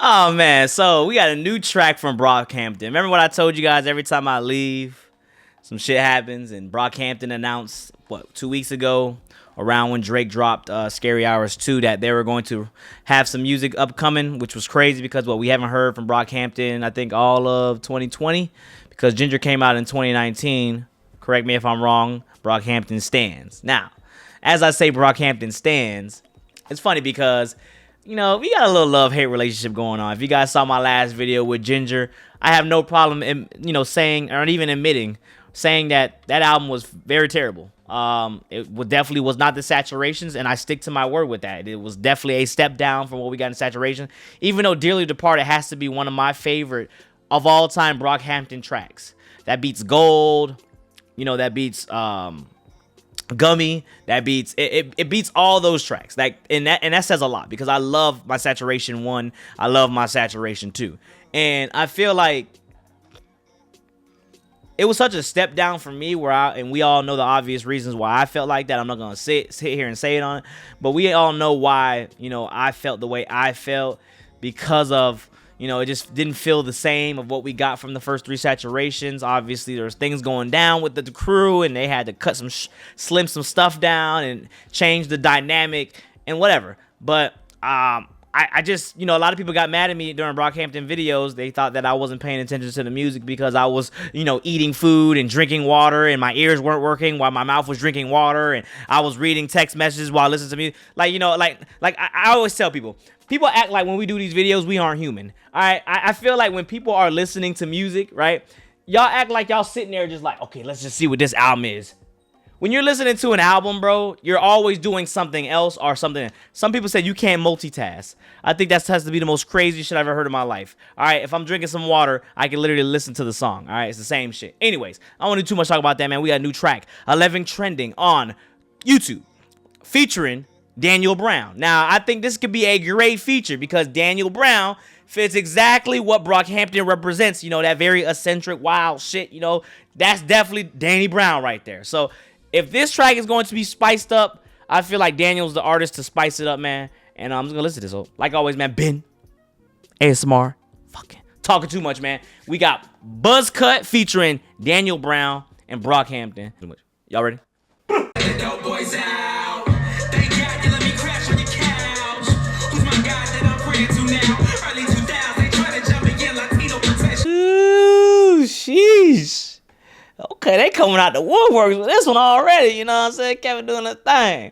Oh man, so we got a new track from Brockhampton. Remember what I told you guys? Every time I leave, some shit happens, and Brockhampton announced what 2 weeks ago, around when Drake dropped Scary Hours 2, that they were going to have some music upcoming, which was crazy because we haven't heard from Brockhampton I think all of 2020, because Ginger came out in 2019. Correct me if I'm wrong. Brockhampton stands. Now, as I say, Brockhampton stands. It's funny because, we got a little love-hate relationship going on. If you guys saw my last video with Ginger, I have no problem in, saying, or even admitting, saying that album was very terrible. It definitely was not the Saturations, and I stick to my word with that. It was definitely a step down from what we got in Saturation, even though Dearly Departed has to be one of my favorite of all-time Brockhampton tracks. That beats Gold, that beats Gummy, that beats it beats all those tracks. And that says a lot, because I love my Saturation 1, I love my Saturation 2. And I feel like it was such a step down for me, and we all know the obvious reasons why I felt like that. I'm not gonna sit here and say it on it, but we all know why, I felt the way I felt, because of, it just didn't feel the same of what we got from the first 3 Saturations. Obviously, there's things going down with the crew, and they had to cut slim some stuff down and change the dynamic and whatever. But I just, a lot of people got mad at me during Brockhampton videos. They thought that I wasn't paying attention to the music because I was, eating food and drinking water, and my ears weren't working while my mouth was drinking water, and I was reading text messages while listening to music. I always tell people act like when we do these videos, we aren't human. All right, I feel like when people are listening to music, right, y'all act like y'all sitting there just like, okay, let's just see what this album is. When you're listening to an album, bro, you're always doing something else or something. Some people say you can't multitask. I think that has to be the most crazy shit I've ever heard in my life. All right, if I'm drinking some water, I can literally listen to the song. All right, it's the same shit. Anyways, I don't want to do too much talk about that, man. We got a new track, 11 trending on YouTube, featuring Daniel Brown. Now, I think this could be a great feature because Daniel Brown fits exactly what Brockhampton represents. That very eccentric, wild shit. That's definitely Danny Brown right there. So if this track is going to be spiced up, I feel like Daniel's the artist to spice it up, man. And I'm just going to listen to this. So, like always, man, Ben, ASMR, fucking talking too much, man. We got BUZZCUT featuring Daniel Brown and Brockhampton. Y'all ready? Ooh, sheesh. Okay, they coming out the woodworks with this one already, you know what I'm saying? Kevin doing a thing.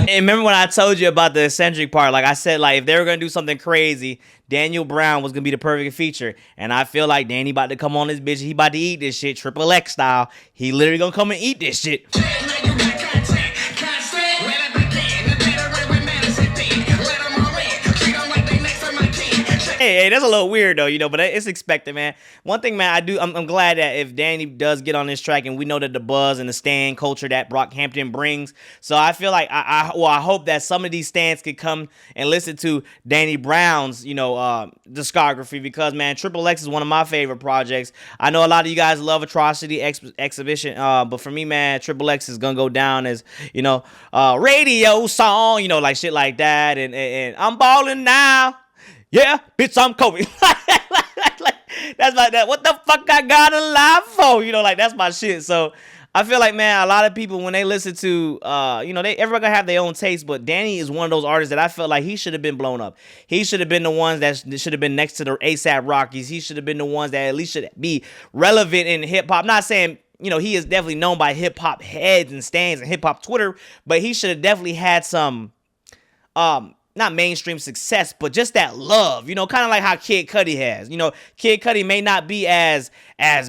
And remember when I told you about the eccentric part? Like I said, if they were going to do something crazy, Daniel Brown was going to be the perfect feature. And I feel like Danny about to come on this bitch. He about to eat this shit, Triple X style. He literally going to come and eat this shit. Hey, that's a little weird though, but it's expected, man. One thing, man, I'm glad that if Danny does get on this track, and we know that the buzz and the stan culture that Brockhampton brings, so I feel like I hope that some of these stans could come and listen to Danny Brown's, discography, because man, Triple X is one of my favorite projects. I know a lot of you guys love Atrocity Exhibition, but for me, man, Triple X is gonna go down as radio song, like shit like that, and I'm balling now. Yeah, bitch, I'm Kobe. That's like that. What the fuck I got a live for? That's my shit. So I feel like, man, a lot of people, when they listen to, everybody gonna have their own taste, but Danny is one of those artists that I felt like he should have been blown up. He should have been the ones that should have been next to the ASAP Rockies. He should have been the ones that at least should be relevant in hip hop. Not saying, he is definitely known by hip hop heads and stands and hip hop Twitter, but he should have definitely had some, not mainstream success, but just that love, kind of like how Kid Cudi has. Kid Cudi may not be as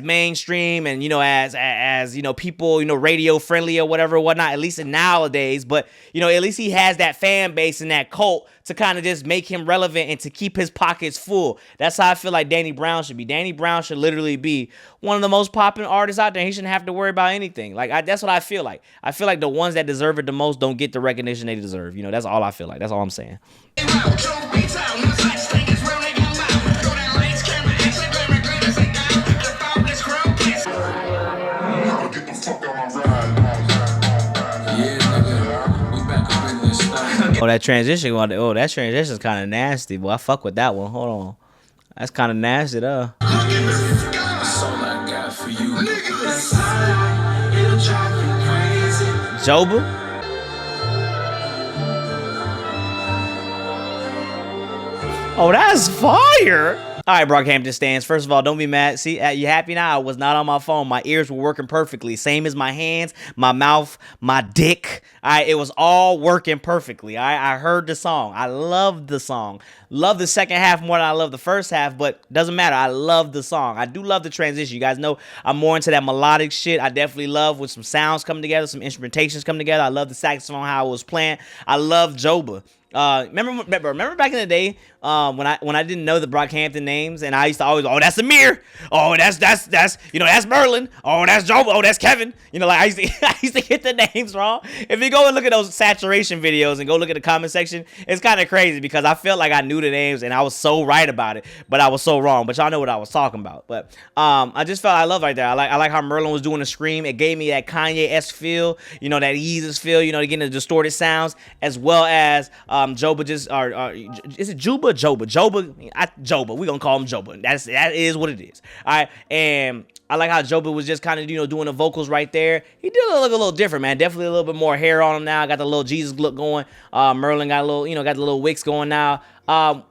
mainstream and, as people, radio friendly or whatnot, at least in nowadays, but, at least he has that fan base and that cult to kind of just make him relevant and to keep his pockets full. That's how I feel like Danny Brown should be. Danny Brown should literally be one of the most popular artists out there. He shouldn't have to worry about anything. That's what I feel like. I feel like the ones that deserve it the most don't get the recognition they deserve. That's all I feel like. That's all I'm saying. Oh, that transition. Oh, that transition's kind of nasty. Boy, I fuck with that one. Hold on. That's kind of nasty, though. Joba? Oh, that's fire. All right, Brockhampton stands. First of all, don't be mad. See, you happy now? I was not on my phone. My ears were working perfectly. Same as my hands, my mouth, my dick. All right, it was all working perfectly. All right, I heard the song. I loved the song. Love the second half more than I love the first half, but doesn't matter. I love the song. I do love the transition. You guys know I'm more into that melodic shit. I definitely love when some sounds come together, some instrumentations come together. I love the saxophone, how it was playing. I love Joba. Remember back in the day when I didn't know the Brockhampton names, and I used to always, oh, that's Amir, oh, that's that's Merlin, oh, that's Joe, oh, that's Kevin. Like I used to get the names wrong. If you go and look at those saturation videos and go look at the comment section, it's kind of crazy because I felt like I knew the names and I was so right about it, but I was so wrong. But y'all know what I was talking about. But I just felt I love right there. I like how Merlin was doing the scream. It gave me that Kanye-esque feel, that Yeezus feel, getting the distorted sounds, as well as Joba is it Juba? Joba. We gonna call him Joba. That is what it is. All right, and I like how Joba was just kind of doing the vocals right there. He did look a little different, man. Definitely a little bit more hair on him now. Got the little Jesus look going. Merlin got a little, got the little wicks going now. I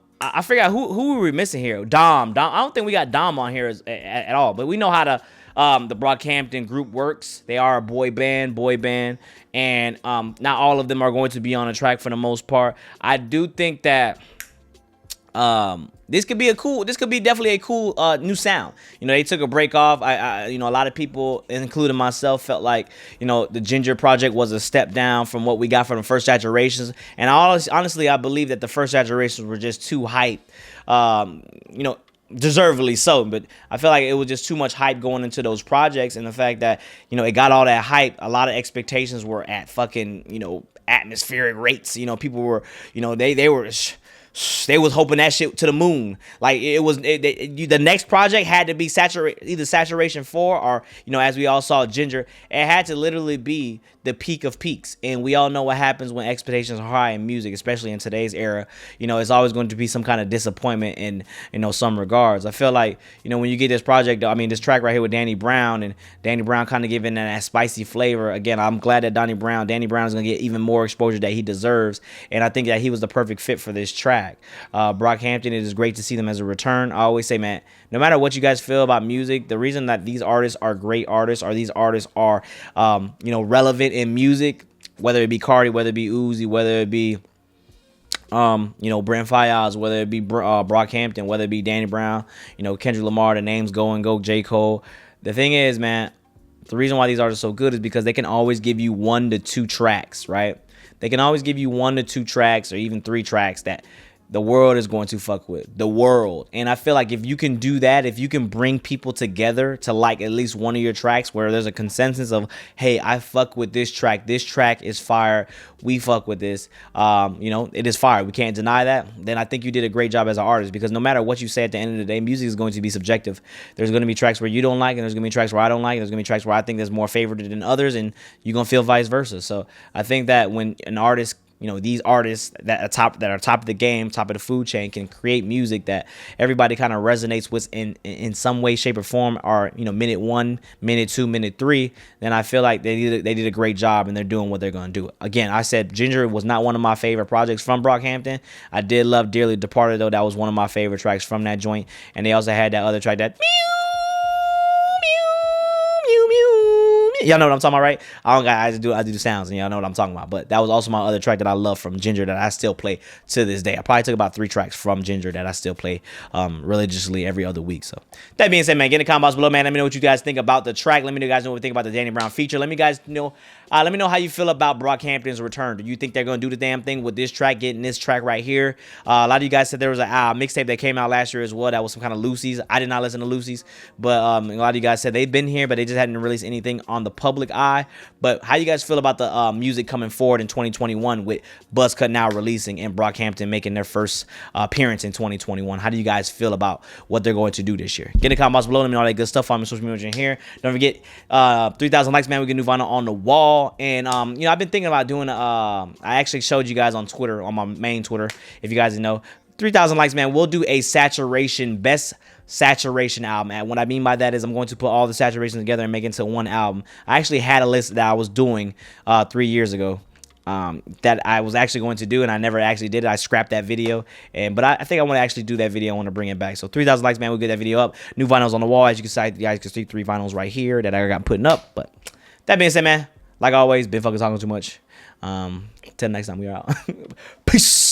figured out who were we missing here. Dom. I don't think we got Dom on here at all, but we know how to. The Brockhampton group works. They are a boy band, and not all of them are going to be on a track for the most part. I do think that this could be definitely a cool new sound. They took a break off. A lot of people, including myself, felt like the Ginger project was a step down from what we got from the first Saturations. And honestly, I believe that the first Saturations were just too hyped. Deservedly so, but I feel like it was just too much hype going into those projects, and the fact that it got all that hype, a lot of expectations were at fucking atmospheric rates. People were they was hoping that shit to the moon. Like the next project had to be either Saturation 4 or as we all saw Ginger, it had to literally be the peak of peaks. And we all know what happens when expectations are high in music, especially in today's era. It's always going to be some kind of disappointment in some regards. I feel like when you get this project, this track right here with Danny Brown, and Danny Brown kind of giving that spicy flavor. Again, I'm glad that Danny Brown is gonna get even more exposure that he deserves, and I think that he was the perfect fit for this track. Brockhampton, it is great to see them as a return. I always say, man, no matter what you guys feel about music, the reason that these artists are great artists, or these artists are relevant in music, whether it be Cardi, whether it be Uzi, whether it be Brent Faiyaz, whether it be Brockhampton, whether it be Danny Brown, Kendrick Lamar, the names go, J. Cole. The thing is, man, the reason why these artists are so good is because they can always give you 1 to 2 tracks, right? They can always give you 1 to 2 tracks or even 3 tracks that the world is going to fuck with. The world. And I feel like if you can do that, if you can bring people together to like at least one of your tracks where there's a consensus of, hey, I fuck with this track is fire, we fuck with this, it is fire, we can't deny that, then I think you did a great job as an artist, because no matter what you say at the end of the day, music is going to be subjective. There's going to be tracks where you don't like, and there's going to be tracks where I don't like, and there's going to be tracks where I think there's more favored than others, and you're going to feel vice versa. So I think that when an artist, these artists that are top of the game, top of the food chain, can create music that everybody kind of resonates with in some way, shape, or form, or minute 1, minute 2, minute 3, then I feel like they did a great job, and they're doing what they're gonna do. Again, I said Ginger was not one of my favorite projects from Brockhampton. I did love Dearly Departed though. That was one of my favorite tracks from that joint, and they also had that other track that y'all know what I'm talking about, right? I do the sounds, and y'all know what I'm talking about. But that was also my other track that I love from Ginger that I still play to this day. I probably took about 3 tracks from Ginger that I still play religiously every other week. So that being said, man, get in the comments below, man. Let me know what you guys think about the track. Let me know you guys know what you think about the Danny Brown feature. Let me know how you feel about Brockhampton's return. Do you think they're going to do the damn thing with this track, getting this track right here? A lot of you guys said there was a mixtape that came out last year as well. That was some kind of Lucy's. I did not listen to Lucy's, but a lot of you guys said they've been here, but they just hadn't released anything on the the public eye. But how you guys feel about the music coming forward in 2021 with BUZZCUT now releasing and Brockhampton making their first appearance in 2021? How do you guys feel about what they're going to do this year? Get in the comments below. Let me know all that good stuff. Follow me on social media in here. Don't forget, 3,000 likes, man. We get new vinyl on the wall. And you know, I've been thinking about doing. I actually showed you guys on Twitter, on my main Twitter, if you guys didn't know. 3,000 likes, man. We'll do a best saturation album. And what I mean by that is I'm going to put all the saturations together and make it into one album. I actually had a list that I was doing 3 years ago that I was actually going to do, and I never actually did it. I scrapped that video, but I think I want to actually do that video. I want to bring it back. So 3,000 likes, man. We'll get that video up. New vinyls on the wall. As you guys can see 3 vinyls right here that I got putting up. But that being said, man, like always, been fucking talking too much. Till next time, we are out. Peace.